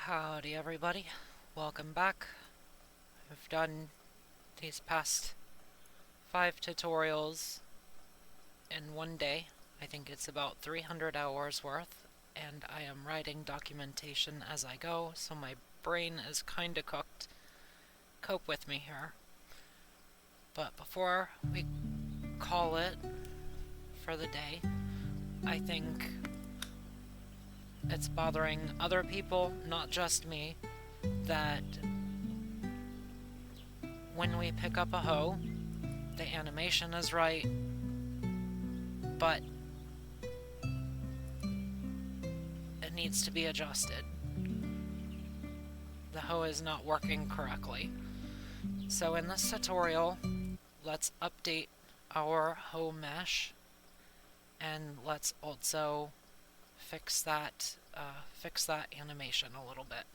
Howdy everybody, welcome back. I've done these past 5 tutorials in one day. I think it's about 300 hours worth, and I am writing documentation as I go, so my brain is kinda cooked. Cope with me here. But before we call it for the day, I think it's bothering other people, not just me, that when we pick up a hoe, the animation is right, but it needs to be adjusted. The hoe is not working correctly. So in this tutorial, let's update our hoe mesh, and let's also fix that animation a little bit.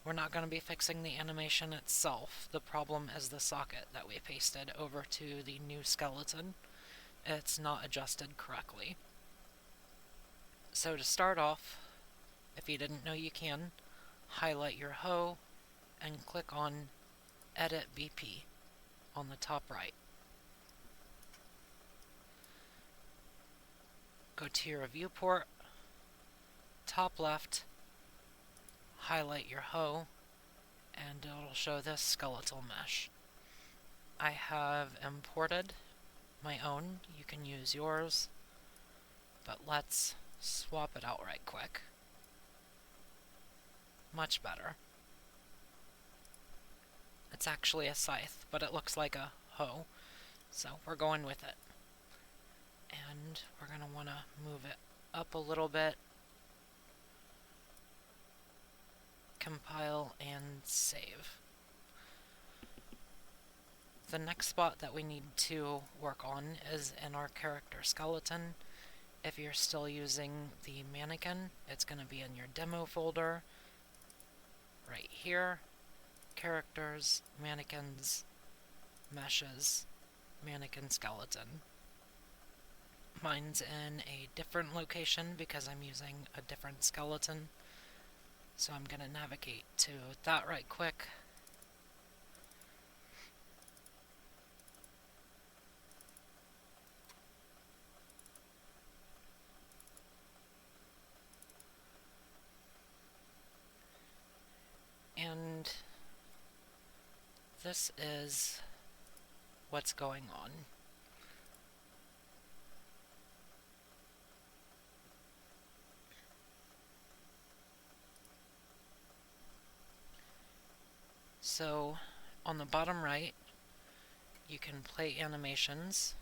We're not going to be fixing the animation itself. The problem is the socket that we pasted over to the new skeleton. It's not adjusted correctly. So to start off, if you didn't know you can, highlight your hoe and click on Edit BP on the top right. Go to your viewport, top left, highlight your hoe, and it'll show this skeletal mesh. I have imported my own. You can use yours, but let's swap it out right quick. Much better. It's actually a scythe, but it looks like a hoe, so we're going with it. And we're going to want to move it up a little bit, compile, and save. The next spot that we need to work on is in our character skeleton. If you're still using the mannequin, it's going to be in your demo folder, right here, characters, mannequins, meshes, mannequin skeleton. Mine's in a different location because I'm using a different skeleton, so I'm going to navigate to that right quick. And this is what's going on. So on the bottom right, you can play animations.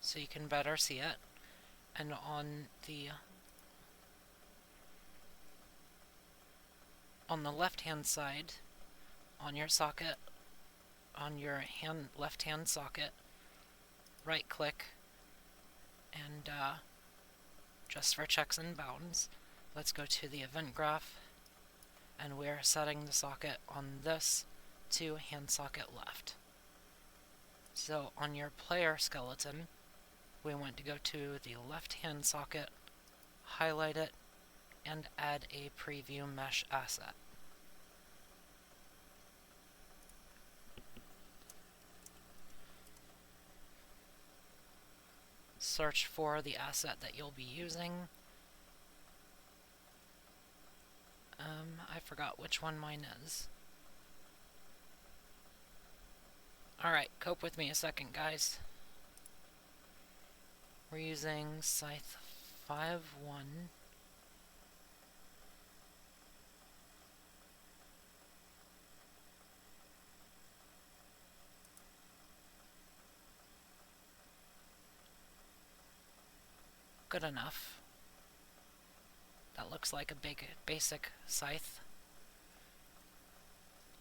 So you can better see it. And on the left-hand side, on your socket, on your left-hand socket, right-click, and just for checks and bounds, let's go to the event graph, and we're setting the socket on this to hand socket left. So on your player skeleton, we want to go to the left-hand socket, highlight it, and add a preview mesh asset. Search for the asset that you'll be using. I forgot which one mine is. Alright, cope with me a second, guys. We're using Scythe 5.1. Good enough. That looks like a big basic scythe.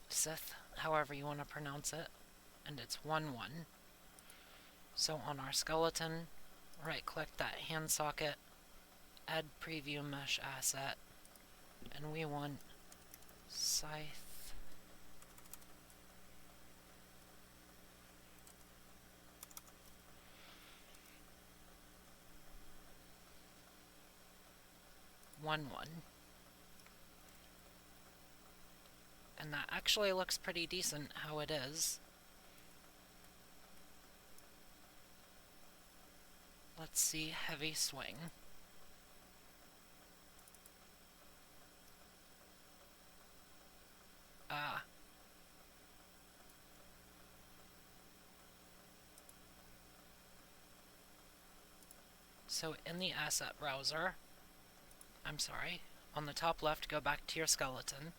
Scythe, however you want to pronounce it. And it's 1.1. So on our skeleton, right click that hand socket, add preview mesh asset, and we want scythe. 1, 1. And that actually looks pretty decent how it is. Let's see heavy swing. So in the asset browser, on the top left, go back to your skeleton.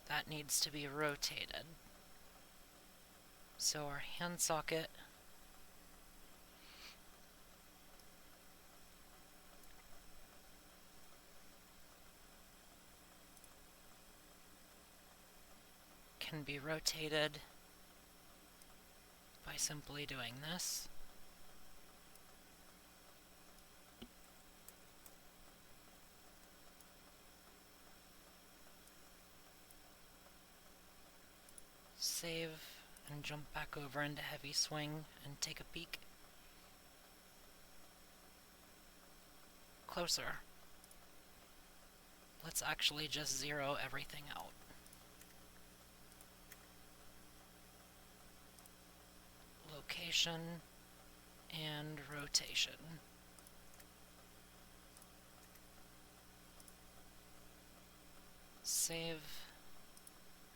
That needs to be rotated. So our hand socket can be rotated by simply doing this. Save and jump back over into heavy swing and take a peek. Closer. Let's actually just zero everything out. Location and rotation. Save.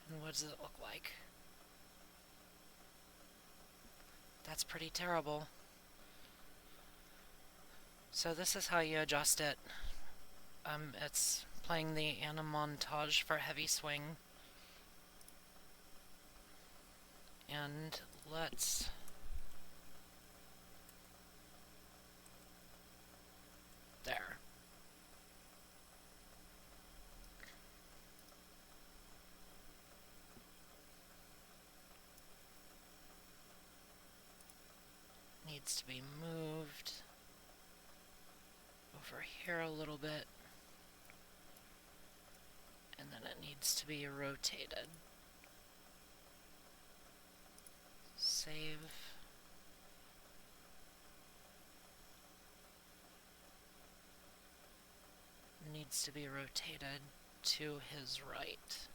And what does it look like? That's pretty terrible. So this is how you adjust it. It's playing the montage for heavy swing. And let's there. Needs to be moved over here a little bit, and then it needs to be rotated. Save. Needs to be rotated to his right.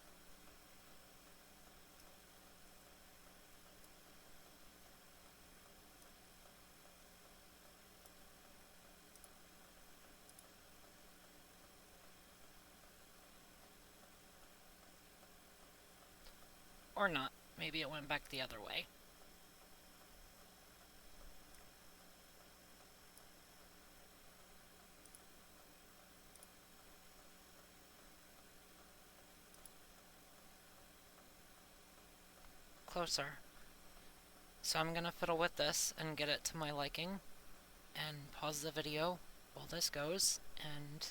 Or not. Maybe it went back the other way. Closer. So I'm gonna fiddle with this and get it to my liking, and pause the video while this goes, and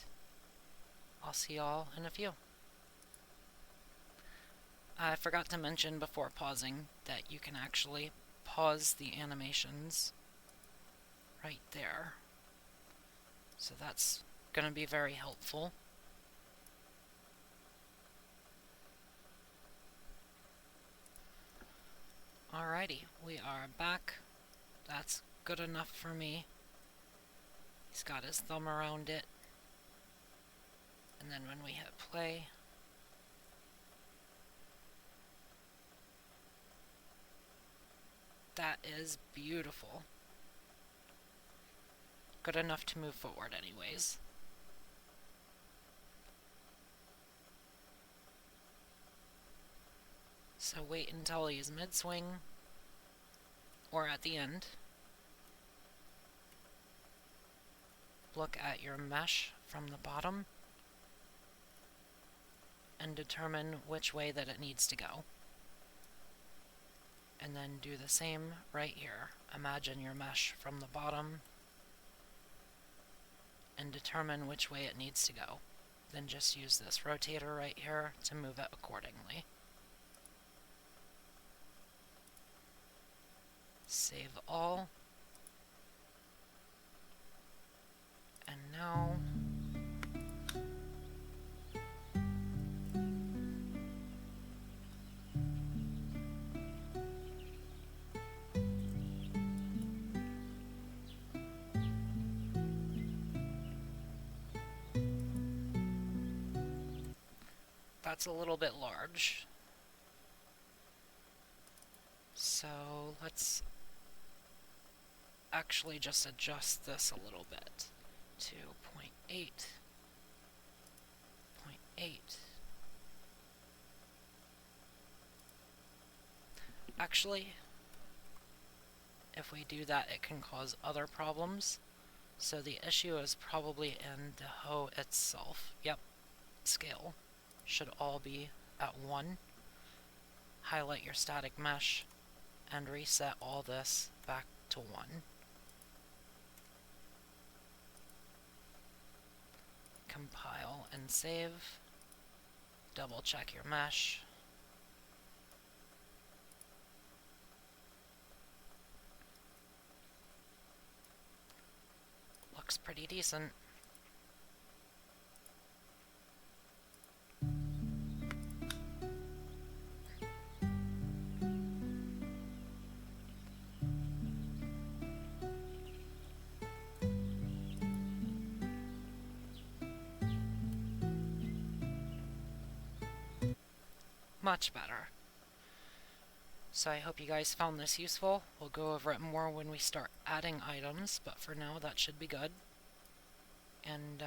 I'll see y'all in a few. I forgot to mention before pausing that you can actually pause the animations right there. So that's gonna be very helpful. Alrighty, we are back. That's good enough for me. He's got his thumb around it. And then when we hit play, that is beautiful. Good enough to move forward anyways. So wait until he's mid-swing, or at the end. Look at your mesh from the bottom, and determine which way that it needs to go. And then do the same right here. Imagine your mesh from the bottom, and determine which way it needs to go. Then just use this rotator right here to move it accordingly. Save all. And now That's a little bit large. So let's actually just adjust this a little bit to 0.8, 0.8. Actually, if we do that, it can cause other problems. So the issue is probably in the hoe itself. Yep, scale should all be at 1. Highlight your static mesh and reset all this back to 1. Compile and save. Double check your mesh. Looks pretty decent. Much better. So I hope you guys found this useful. We'll go over it more when we start adding items, but for now that should be good. And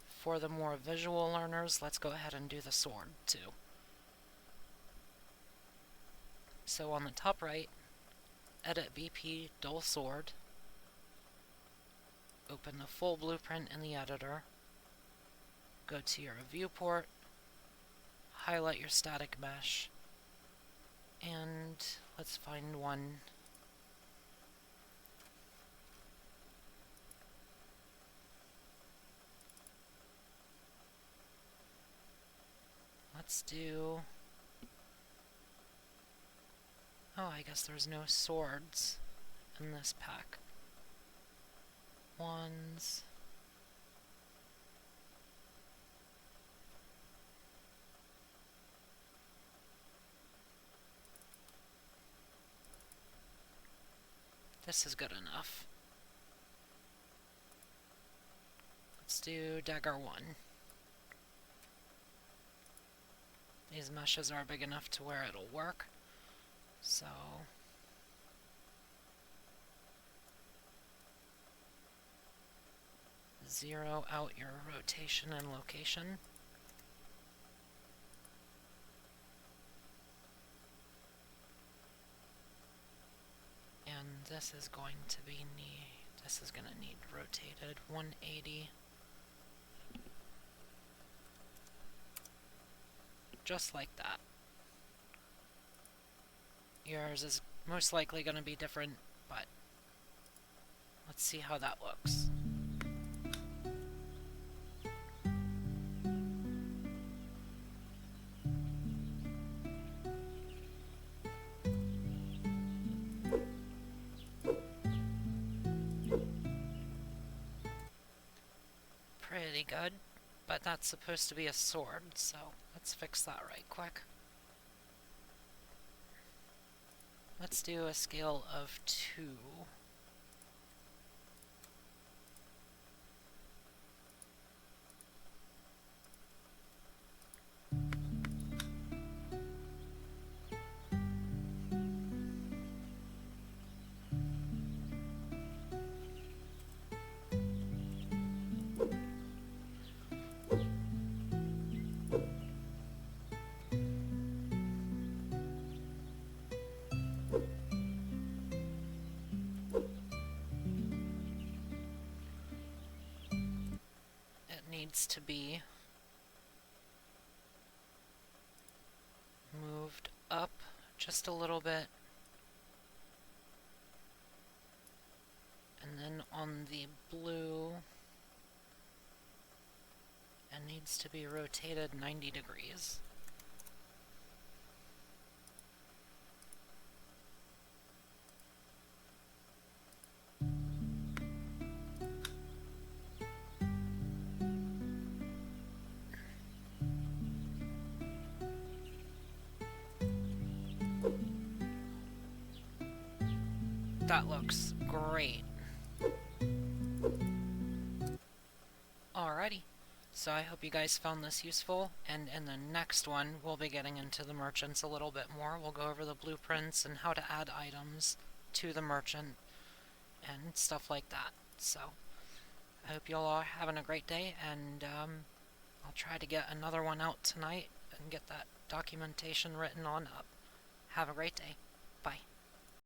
for the more visual learners, let's go ahead and do the sword too. So on the top right, edit VP dull sword. Open the full blueprint in the editor. Go to your viewport. Highlight your static mesh. And let's find one. Let's do... Oh, I guess there's no swords in this pack. Wands. This is good enough. Let's do dagger 1. These meshes are big enough to where it'll work. So zero out your rotation and location. And this is going to be this is going to need rotated 180. Just like that. Yours is most likely going to be different, but let's see how that looks. Pretty good, but that's supposed to be a sword, so let's fix that right quick. Let's do a scale of 2. Needs to be moved up just a little bit, and then on the blue it needs to be rotated 90 degrees. That looks great. Alrighty, So I hope you guys found this useful, and in the next one we'll be getting into the merchants a little bit more. We'll go over the blueprints and how to add items to the merchant and stuff like that. So I hope you all are having a great day, and I'll try to get another one out tonight and get that documentation written on up. Have a great day.